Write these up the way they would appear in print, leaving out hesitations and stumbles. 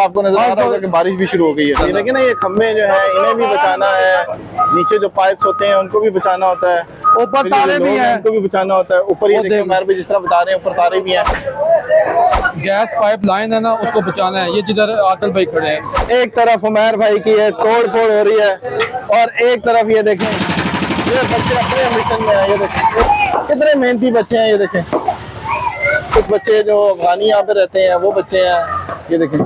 आपको नजर आ रहा होगा कि बारिश भी शुरू हो गई है। ये देखिए ना, ये खम्भे जो है इन्हें भी बचाना है, नीचे जो पाइप्स होते हैं उनको भी बचाना होता है, ऊपर तारे भी हैं उनको भी बचाना होता है। ऊपर ये देखिए उमर भी जिस तरह बता रहे हैं, ऊपर तारे भी हैं। गैस पाइप लाइन है ना, उसको बचाना है। ये जिधर आदिल भाई खड़े हैं, एक तरफ उमर भाई की है तोड़ फोड़ हो रही है, और एक तरफ ये देखें ये बच्चे अपने मिशन में है। ये देखें कितने मेहनती बच्चे हैं। ये देखें कुछ बच्चे जो अफगानी यहाँ पे रहते हैं वो बच्चे हैं। ये देखें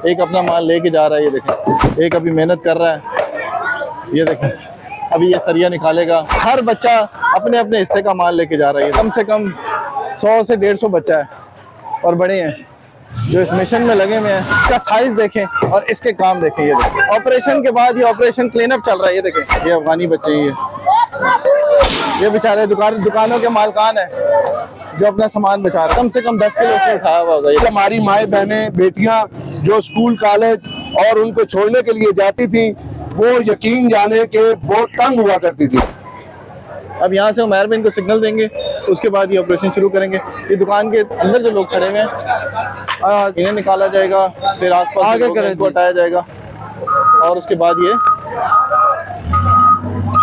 एक अपना माल लेके जा रहा है। ये देखें एक अभी मेहनत कर रहा है। ये देखें अभी ये सरिया निकालेगा। हर बच्चा अपने अपने हिस्से का माल लेके जा रहा है। कम से कम 100 से 150 बच्चा है और बड़े हैं जो इस मिशन में लगे हुए हैं। इसका साइज देखें और इसके काम देखें। ये देखें ऑपरेशन के बाद ये ऑपरेशन क्लीन अप चल रहा है। ये देखें ये अफगानी बच्चे हैं, ये बेचारे दुकानों के मालकान है जो अपना सामान बचा रहे हैं। कम से कम 10 किलो से उठाया हुआ होगा। हमारी माए बहनें बेटियां जो स्कूल कॉलेज और उनको छोड़ने के लिए जाती थी, वो यकीन जाने के बहुत तंग हुआ करती थी। अब यहाँ से उमर में इनको सिग्नल देंगे, उसके बाद ये ऑपरेशन शुरू करेंगे। ये दुकान के अंदर जो लोग खड़े हुए हैं इन्हें निकाला जाएगा, फिर आसपास आगे इनको हटाया जाएगा और उसके बाद ये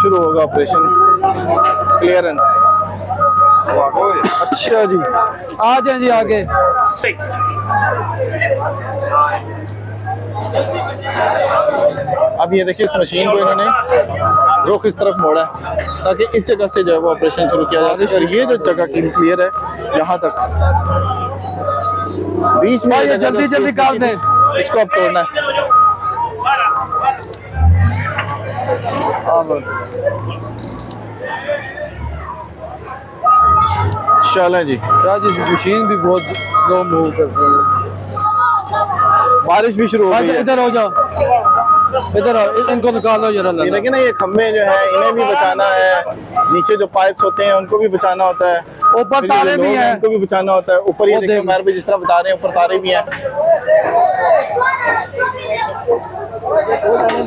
शुरू होगा ऑपरेशन क्लियरेंस। अच्छा जी, आ जाए जी आगे। अब ये देखिए इस मशीन को इन्होंने रुख इस तरफ मोड़ा है ताकि इस जगह से जो है वो ऑपरेशन शुरू किया जा सके। और ये जो जगह क्लियर है यहाँ तक, बीच में ये जल्दी जल्दी काम दें, इसको अब तोड़ना है। चलें जी। मशीन भी बहुत स्लो मूव करती है। बारिश भी शुरू हो गई है। इधर हो जाओ, इधर आओ, इनको निकालो जरा। ये देखिए ना, ये खम्भे जो है इन्हें भी बचाना है, नीचे जो पाइप्स होते हैं उनको भी बचाना होता है, ऊपर तारे भी हैं उनको भी बचाना होता है। ऊपर ये देखिए उमर भी जिस तरह बता रहे हैं, ऊपर तारे भी हैं।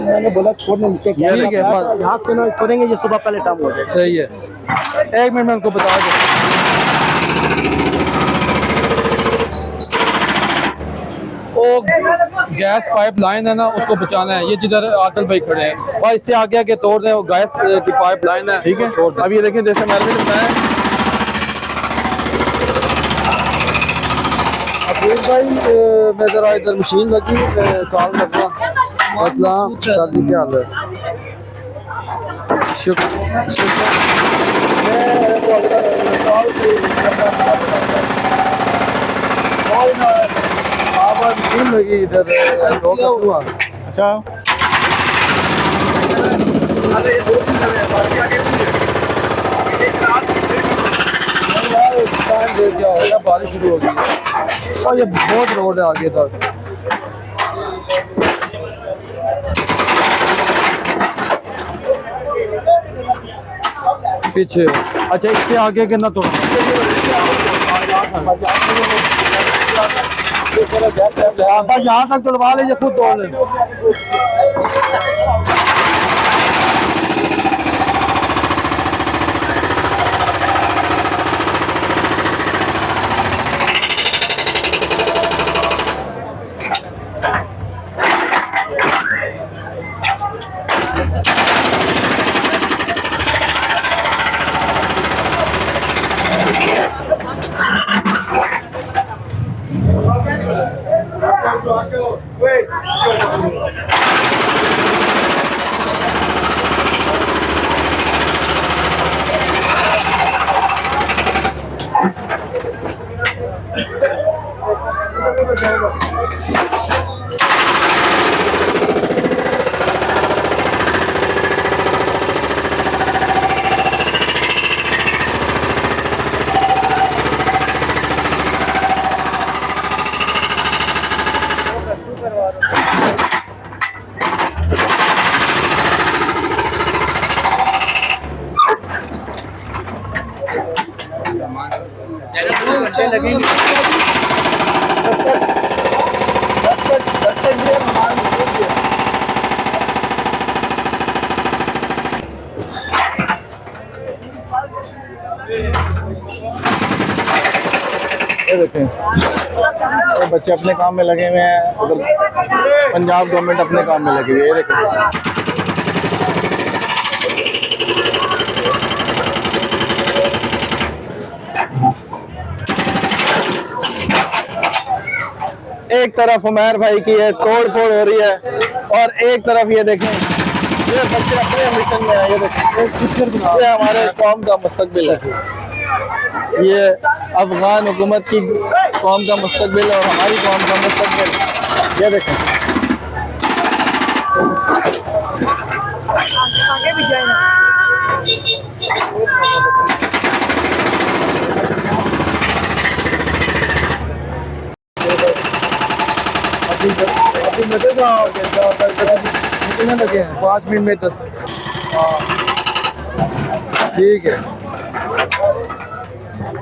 मैंने बोला छोड़ने ठीक है, यहाँ से ना छोड़ेंगे, ये सुबह पहले टाइम हो जाएगा। सही है। 1 मिनट में उनको बता दो। वो गैस पाइप लाइन है ना, उसको बचाना है। ये जिधर आदिल भाई खड़े हैं, और इससे आगे आगे तोड़ दें। वो गैस की पाइप लाइन है, ठीक है। अब ये देखें जैसे मैंने बताया, अब्दुल भाई मैं जरा इधर मशीन लगी कॉल करना। अस्सलाम सर जी, क्या हाल है? मशीन लगी इधर। अच्छा बारिश शुरू हो गई और ये बहुत रोड है आगे तक। पीछे अच्छा, इससे आगे के ना थोड़ा यहाँ तक तोड़वा लीजिए, खुद तोड़ लें। ये देखें ये बच्चे अपने काम में लगे हुए हैं, उधर पंजाब गवर्नमेंट अपने काम में लगी हुई है। ये देखो एक तरफ उमर भाई की है तोड़ फोड़ हो रही है, और एक तरफ ये देखें ये बच्चे अपने मिशन में है। ये देखें ये हमारे कौम का मुस्तकबिल है, ये अफगान हुकूमत की कौम का मुस्तकबिल और हमारी कौम का मुस्तकबिल। ये देखें आगे भी जाए अभी मजे कितने लगे हैं? 5 मिनट में 10। हाँ ठीक है।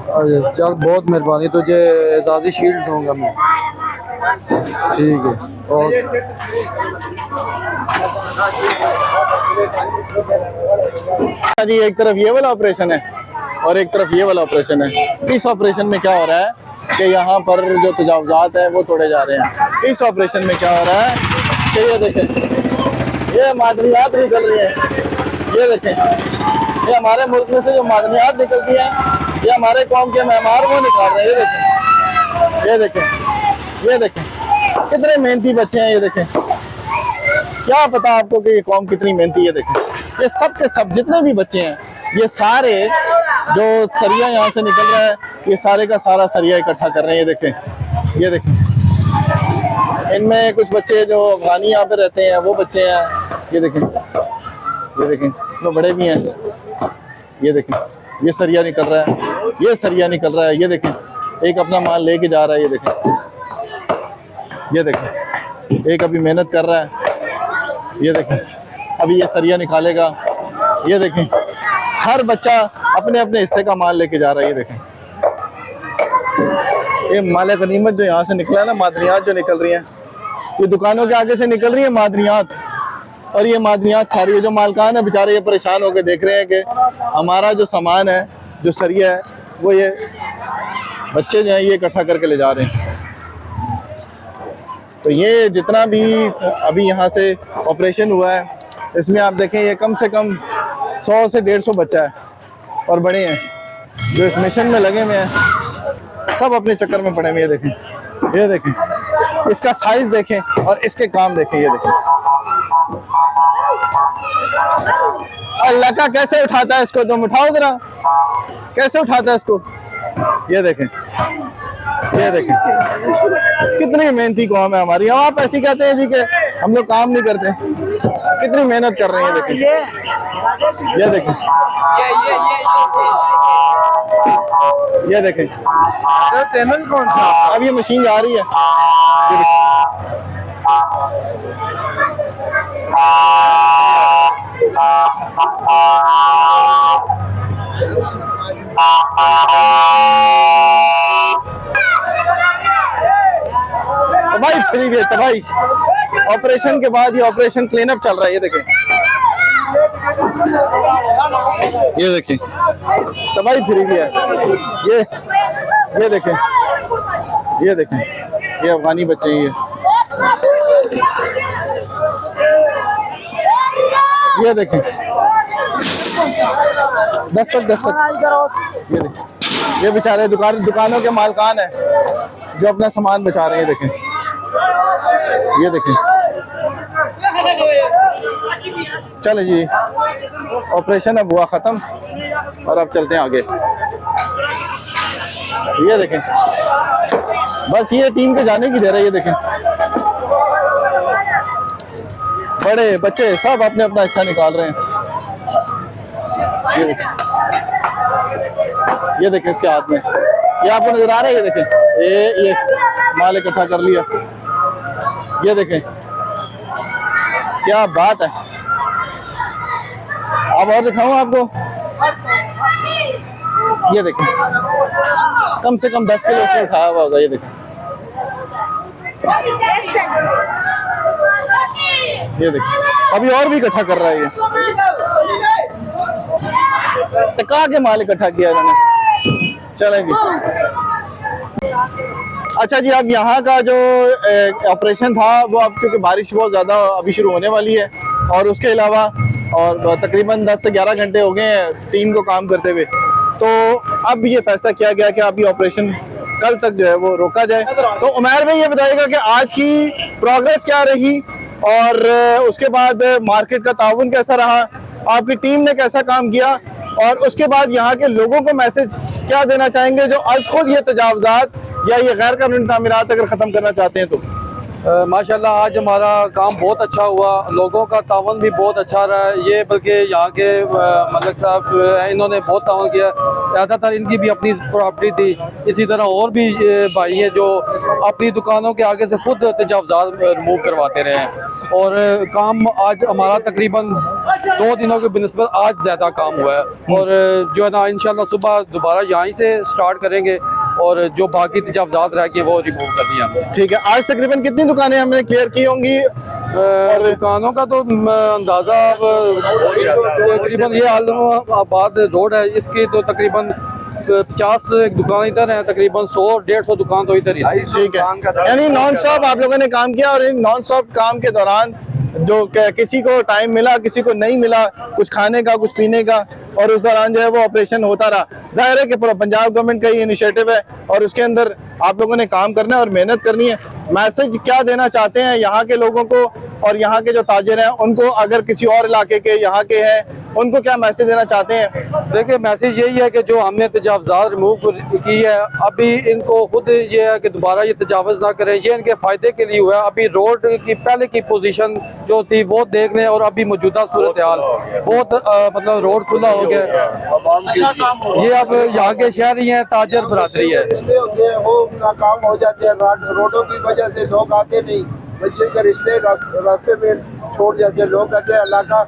अरे चल बहुत मेहरबानी, तुझे एजाज़ी शील्ड दूंगा मैं। ठीक है ओके। जी एक तरफ ये वाला ऑपरेशन है और एक तरफ ये वाला ऑपरेशन है। इस ऑपरेशन में क्या हो रहा है कि यहाँ पर जो तजावुज़ात है वो तोड़े जा रहे हैं। इस ऑपरेशन में क्या हो रहा है कि ये देखें ये मादनियात निकल रही हैं। ये देखें ये हमारे मुल्क में से जो मादनियात निकलती हैं ये हमारे कौम के मेहमान वो निकाल रहे हैं। ये देखें ये देखें कितने मेहनती बच्चे हैं। ये देखें क्या पता आपको कि ये कौम कितनी मेहनती है। ये देखें ये सब के सब जितने भी बच्चे हैं ये सारे जो सरिया यहाँ से निकल रहा है ये सारे का सारा सरिया इकट्ठा कर रहे हैं। ये देखें इनमें कुछ बच्चे जो अफगानी यहाँ पे रहते हैं वो बच्चे हैं। ये देखें इसमें बड़े भी हैं। ये देखें ये सरिया निकल रहा है, ये सरिया निकल रहा है। ये देखें एक अपना माल लेके जा रहा है। ये देखें एक अभी मेहनत कर रहा है। ये देखें अभी ये सरिया निकालेगा। ये देखें हर बच्चा अपने अपने हिस्से का माल लेके जा रहा है। ये देखें ये माल गनीमत जो यहाँ से निकला है ना, मादनियात जो निकल रही हैं ये दुकानों के आगे से निकल रही है मादनियात, और ये मादनियात सारी जो मालकान है बेचारे ये परेशान होकर देख रहे हैं कि हमारा जो सामान है जो सरिया है वो ये बच्चे जो हैं ये इकट्ठा करके ले जा रहे हैं। तो ये जितना भी अभी यहाँ से ऑपरेशन हुआ है इसमें आप देखें ये कम से कम 100 से 150 बच्चा है और बड़े हैं जो इस मिशन में लगे हुए हैं, सब अपने चक्कर में पड़े हुए। ये देखें इसका साइज देखें और इसके काम देखें। ये देखें अल्लाह का कैसे उठाता है इसको, तुम उठाओ जरा कैसे उठाता है इसको। ये देखें कितनी मेहनती कौम है हमारी। हम आप ऐसी कहते हैं जी कि हम लोग काम नहीं करते, कितनी मेहनत कर रहे हैं। ये देखें ये देखें चैनल कौन सा? अब ये मशीन जा रही है। ये तबाही फ्री भी है, तबाही ऑपरेशन के बाद ये ऑपरेशन क्लीन अप चल रहा है। ये देखें तबाही फ्री भी है। ये देखें ये अफगानी बच्चे हैं। ये देखें दस्तक ये देखें ये बेचारे दुकानों के मालकान है जो अपना सामान बचा रहे हैं। ये देखें चले जी ऑपरेशन अब हुआ ख़त्म और अब चलते हैं आगे। ये देखें बस ये टीम के जाने की देर है। ये देखें बड़े बच्चे सब अपने अपना हिस्सा निकाल रहे हैं। ये देखें इसके हाथ में ये आपको नजर आ रहा है। ये देखें ये माल इकट्ठा कर लिया। ये देखें क्या बात है। अब और दिखाऊं आपको। ये देखें कम से कम 10 किलो से उठाया हुआ होगा। ये देखें अभी और भी इकट्ठा कर रहा है। ये टका के माल इकट्ठा किया इन्होंने। चलेंगे अच्छा जी, अब यहाँ का जो ऑपरेशन था वो अब क्योंकि बारिश बहुत ज़्यादा अभी शुरू होने वाली है और उसके अलावा और तकरीबन 10 से 11 घंटे हो गए हैं टीम को काम करते हुए, तो अब ये फैसला किया गया कि अब ये ऑपरेशन कल तक जो है वो रोका जाए। तो उमैर भाई ये बताइएगा कि आज की प्रोग्रेस क्या रही और उसके बाद मार्केट का ताउन कैसा रहा, आपकी टीम ने कैसा काम किया, और उसके बाद यहाँ के लोगों को मैसेज क्या देना चाहेंगे जो आज खुद ये तजावजात या ये गैर कानूनी तामीरात अगर ख़त्म करना चाहते हैं तो? माशाल्लाह आज हमारा काम बहुत अच्छा हुआ, लोगों का तावन भी बहुत अच्छा रहा है। ये बल्कि यहाँ के मलिक साहब इन्होंने बहुत तावन किया, ज़्यादातर इनकी भी अपनी प्रॉपर्टी थी। इसी तरह और भी भाई हैं जो अपनी दुकानों के आगे से खुद तजावज़ात रिमूव करवाते रहे हैं और काम आज हमारा तकरीबन 2 दिनों के बिनिस्बत आज ज़्यादा काम हुआ है और जो है ना इंशाल्लाह सुबह दोबारा यहीं से स्टार्ट करेंगे और जो बाकी तजावज़ात रह गए वो रिमूव करनी है। ठीक है, आज तकरीबन कितनी दुकानें हमने क्लियर की होंगी? और दुकानों का तो अंदाजा तकरीबन ये आलमाबाद रोड है, इसकी तो तकरीबन 50 दुकान इधर है, तकरीबन 100-150 दुकान तो इधर ही है। ठीक है, यानी नॉन स्टॉप आप लोगों ने काम किया और इन नॉन स्टॉप काम के दौरान जो किसी को टाइम मिला किसी को नहीं मिला, कुछ खाने का कुछ पीने का, और उस दौरान जो है वो ऑपरेशन होता रहा। जाहिर है कि पंजाब गवर्नमेंट का ये इनिशिएटिव है और उसके अंदर आप लोगों ने काम करना है और मेहनत करनी है। मैसेज क्या देना चाहते हैं यहाँ के लोगों को और यहाँ के जो ताजिर हैं उनको, अगर किसी और इलाके के यहाँ के हैं उनको क्या मैसेज देना चाहते हैं? देखिए मैसेज यही है कि जो हमने तजावज़ात रिमूव की है अभी इनको खुद ये है कि दोबारा ये तजावज़ ना करें, ये इनके फ़ायदे के लिए हुआ है। अभी रोड की पहले की पोजीशन जो थी वो देख लें और अभी मौजूदा सूरत हाल बहुत मतलब रोड खुला हो गया। ये अब यहाँ के शहरी हैं, ताजर बरादरी है, रिश्ते होते हैं वो नाकाम हो जाते हैं, रोडों की वजह से लोग आते नहीं, बच्चे के रिश्ते रास्ते में छोड़ जाते हैं। लोग कहते हैं इलाका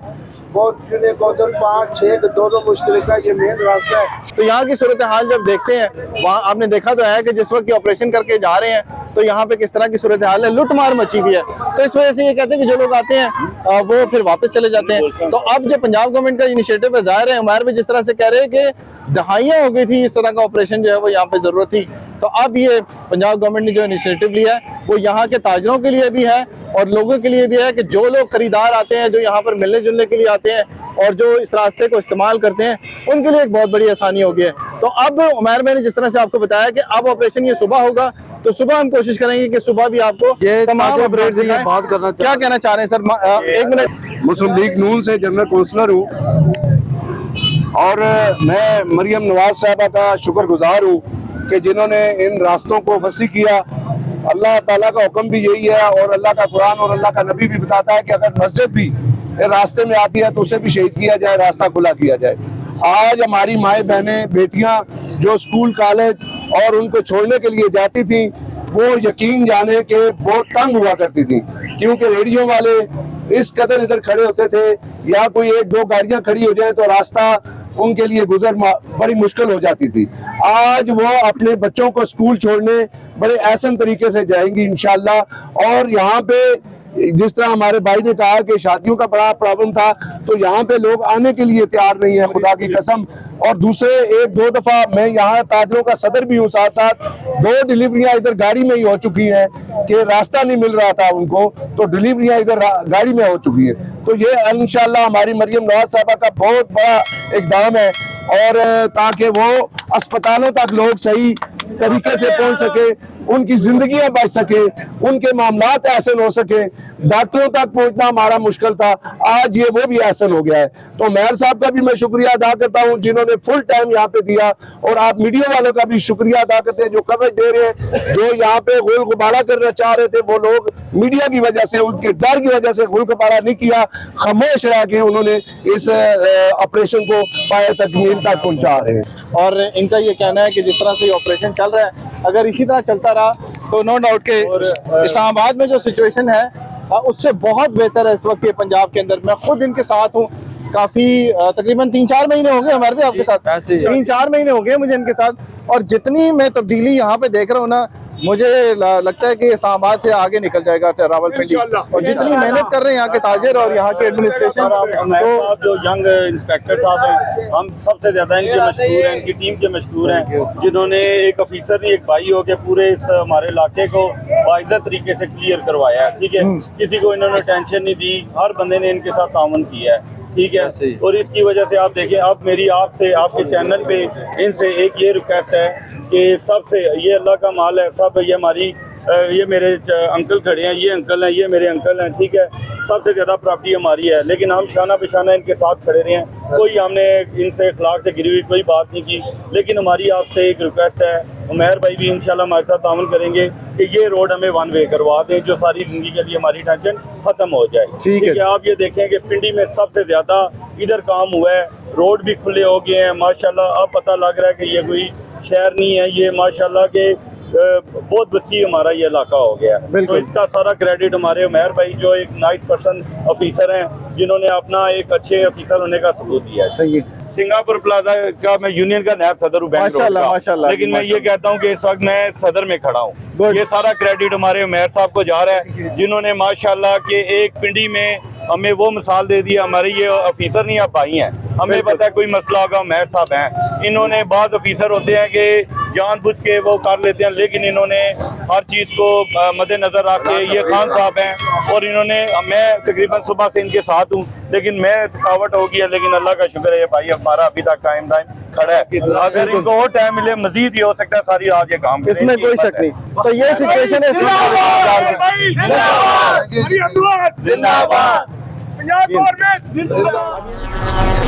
बहुत 5-6 2 मुश्तरका ये मेन रास्ता है। तो यहाँ की सूरत हाल जब देखते हैं, वहाँ आपने देखा तो है कि जिस वक्त ऑपरेशन करके जा रहे हैं तो यहाँ पे किस तरह की सूरत हाल है, लूट मार मची हुई है। तो इस वजह से ये कहते हैं कि जो लोग आते हैं वो फिर वापस चले जाते हैं। तो अब जो पंजाब गवर्नमेंट का इनिशिएटिव है, ज़ाहिर है उमर भी जिस तरह से कह रहे हैं कि दहाइयाँ हो गई थी इस तरह का ऑपरेशन जो है वो यहाँ पे ज़रूरत थी, तो अब ये पंजाब गवर्नमेंट ने जो इनिशिएटिव लिया है वो यहाँ के ताजरों के लिए भी है और लोगों के लिए भी है कि जो लोग खरीदार आते हैं, जो यहाँ पर मिलने जुलने के लिए आते हैं और जो इस रास्ते को इस्तेमाल करते हैं, उनके लिए एक बहुत बड़ी आसानी हो गई है। तो अब उमर भाई ने जिस तरह से आपको बताया कि अब ऑपरेशन ये सुबह होगा, तो सुबह हम कोशिश करेंगे कि सुबह भी आपको ये तमाम अपडेट्स दिखाएं। बात करना क्या कहना चाह रहे हैं सर? 1 मिनट। मुस्लिम लीग नून से जनरल काउंसलर हूँ और मैं मरियम नवाज साहबा का शुक्रगुजार हूँ कि जिन्होंने इन रास्तों को वसी किया। अल्लाह ताला का हुक्म भी यही है और अल्लाह का कुरान और अल्लाह का नबी भी बताता है कि अगर मस्जिद भी रास्ते में आती है तो उसे भी शहीद किया जाए, रास्ता खुला किया जाए। आज हमारी माएँ बहनें बेटियां जो स्कूल कॉलेज और उनको छोड़ने के लिए जाती थी वो यकीन जाने के बहुत तंग हुआ करती थी, क्योंकि रेडियो वाले इस कदर इधर खड़े होते थे या कोई 1-2 गाड़ियां खड़ी हो जाए तो रास्ता उनके लिए गुजर बड़ी मुश्किल हो जाती थी। आज वो अपने बच्चों को स्कूल छोड़ने बड़े आसान तरीके से जाएंगी इंशाल्लाह। और यहाँ पे जिस तरह हमारे भाई ने कहा कि शादियों का बड़ा प्रॉब्लम था, तो यहाँ पे लोग आने के लिए तैयार नहीं है, खुदा की कसम। और दूसरे 1-2 दफा मैं यहाँ ताजरों का सदर भी हूँ, साथ साथ 2 डिलीवरियां इधर गाड़ी में ही हो चुकी हैं कि रास्ता नहीं मिल रहा था उनको, तो डिलीवरियां इधर गाड़ी में हो चुकी है। तो ये इंशाल्लाह हमारी मरियम नवाज साहबा का बहुत बड़ा इक़दाम है और ताकि वो अस्पतालों तक लोग सही तरीके से पहुंच सके, उनकी जिंदगियां बच सके, उनके मामलात आसान हो सके। डॉक्टरों तक पहुंचना हमारा मुश्किल था, आज ये वो भी आसान हो गया है। तो मेयर साहब का भी मैं शुक्रिया अदा करता हूं जिन्होंने फुल टाइम यहाँ पे दिया, और आप मीडिया वालों का भी शुक्रिया अदा करते हैं जो कवरेज दे रहे हैं। जो यहाँ पे गोल गुबारा करना चाह रहे थे वो लोग मीडिया की वजह से, उनके डर की वजह से गोल गुबारा नहीं किया, खामोश रह के उन्होंने इस ऑपरेशन को पाए तकमील तक पहुंचा रहे हैं। और इनका ये कहना है कि जिस तरह से ये ऑपरेशन चल रहा है, अगर इसी तरह चलता रहा तो नो डाउट के इस्लामाबाद में जो सिचुएशन है उससे बहुत बेहतर है इस वक्त ये पंजाब के अंदर। मैं खुद इनके साथ हूँ काफी तकरीबन 3-4 महीने हो गए हमारे भी आपके साथ, ऐसे ही। 3-4 महीने हो गए मुझे इनके साथ। और जितनी मैं तब्दीली यहाँ पे देख रहा हूँ ना, मुझे लगता है कि इस्लामाबाद से आगे निकल जाएगा रावलपिंडी। और जितनी मेहनत कर रहे हैं यहाँ के ताजिर और यहाँ के एडमिनिस्ट्रेशन, तो जो यंग इंस्पेक्टर साहब हैं, हम सबसे ज्यादा इनके मशहूर हैं, इनकी टीम के मशहूर हैं, जिन्होंने एक ऑफिसर नहीं एक भाई हो के पूरे इस हमारे इलाके को बाइज्जत तरीके से क्लियर करवाया है। ठीक है, किसी को इन्होंने टेंशन नहीं दी, हर बंदे ने इनके साथ तावन किया है। ठीक है, और इसकी वजह से आप देखें, अब मेरी आपसे आपके चैनल पे इनसे एक ये रिक्वेस्ट है कि सबसे, ये अल्लाह का माल है, सब ये हमारी ये मेरे अंकल खड़े हैं, ये अंकल हैं, ये मेरे अंकल हैं। ठीक है, सबसे ज़्यादा प्रॉपर्टी हमारी है, लेकिन हम शाना पेशाना इनके साथ खड़े रहे हैं। कोई हमने इनसे अखलाक से गिरी हुई कोई बात नहीं की, लेकिन हमारी आपसे एक रिक्वेस्ट है, उमैर भाई भी इंशाल्लाह हमारे साथ ताउन करेंगे कि ये रोड हमें वन वे करवा दें, जो सारी ज़िंदगी के लिए हमारी टेंशन ख़त्म हो जाए। ठीक है। आप ये देखें कि पिंडी में सबसे ज़्यादा इधर काम हुआ है, रोड भी खुले हो गए हैं माशाल्लाह। अब पता लग रहा है कि ये कोई शहर नहीं है, ये माशाल्लाह के बहुत वसी हमारा ये इलाका हो गया। तो इसका सारा क्रेडिट हमारे उमैर भाई, जो एक नाइस पर्सन ऑफिसर हैं, जिन्होंने अपना एक अच्छे ऑफिसर होने का सबूत दिया है। सिंगापुर प्लाजा का मैं यूनियन का नायब सदर हूँ, माशाल्लाह, लेकिन मैं ये कहता हूँ कि इस वक्त मैं सदर में खड़ा हूँ। ये सारा क्रेडिट हमारे उमैर साहब को जा रहा है, जिन्होंने माशाल्लाह के एक पिंडी में हमें वो मिसाल दे दी। हमारे ये ऑफिसर नहीं, आप भाई हैं, हमें पता है कोई मसला होगा, उमैर साहब हैं। इन्होंने बाद ऑफिसर होते हैं कि जानबूझ के वो कर लेते हैं, लेकिन इन्होंने हर चीज़ को मद्देनजर रख के, ये खान साहब हैं, और इन्होंने, मैं तकरीबन सुबह से इनके साथ हूँ, लेकिन मैं थकावट हो गई है, लेकिन अल्लाह का शुक्र है भाई हमारा अभी तक कायम दायम खड़ा है। अगर इनको और टाइम मिले मजीद ये हो सकता है सारी रात ये काम करें, इसमें कोई शक नहीं। तो ये सिचुएशन है, जिंदाबाद, पंजाब गवर्नमेंट जिंदाबाद।